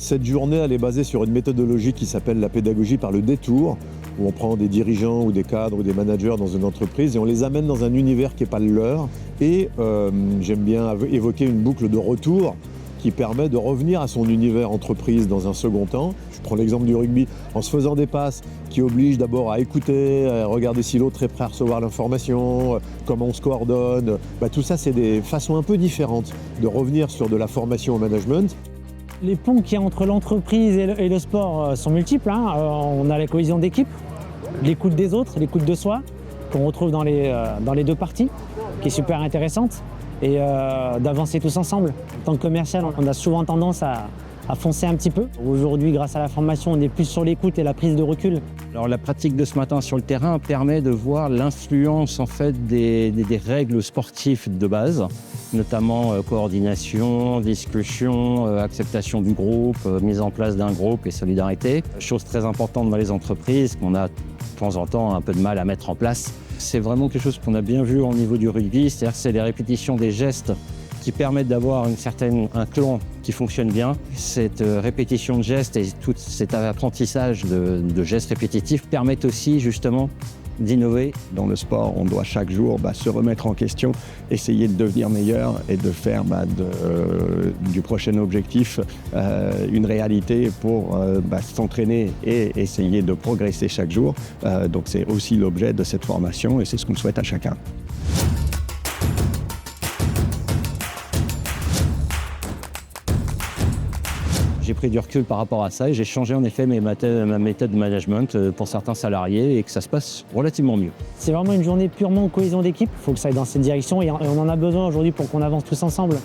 Cette journée, elle est basée sur une méthodologie qui s'appelle la pédagogie par le détour, où on prend des dirigeants ou des cadres ou des managers dans une entreprise et on les amène dans un univers qui n'est pas le leur. Et j'aime bien évoquer une boucle de retour qui permet de revenir à son univers entreprise dans un second temps. Je prends l'exemple du rugby, en se faisant des passes qui obligent d'abord à écouter, à regarder si l'autre est prêt à recevoir l'information, comment on se coordonne. Tout ça, c'est des façons un peu différentes de revenir sur de la formation au management. Les ponts qu'il y a entre l'entreprise et le sport sont multiples. On a la cohésion d'équipe, l'écoute des autres, l'écoute de soi, qu'on retrouve dans les deux parties, qui est super intéressante, et d'avancer tous ensemble. En tant que commercial, on a souvent tendance à foncer un petit peu. Aujourd'hui, grâce à la formation, on est plus sur l'écoute et la prise de recul. Alors, la pratique de ce matin sur le terrain permet de voir l'influence en fait, des règles sportives de base, notamment coordination, discussion, acceptation du groupe, mise en place d'un groupe et solidarité. Chose très importante dans les entreprises qu'on a de temps en temps un peu de mal à mettre en place. C'est vraiment quelque chose qu'on a bien vu au niveau du rugby, c'est-à-dire que c'est les répétitions des gestes qui permettent d'avoir un clan qui fonctionne bien. Cette répétition de gestes et tout cet apprentissage de gestes répétitifs permettent aussi justement d'innover. Dans le sport, on doit chaque jour se remettre en question, essayer de devenir meilleur et de faire du prochain objectif une réalité pour s'entraîner et essayer de progresser chaque jour. Donc c'est aussi l'objet de cette formation et c'est ce qu'on souhaite à chacun. J'ai pris du recul par rapport à ça et j'ai changé en effet ma méthode de management pour certains salariés et que ça se passe relativement mieux. C'est vraiment une journée purement cohésion d'équipe. Il faut que ça aille dans cette direction et on en a besoin aujourd'hui pour qu'on avance tous ensemble.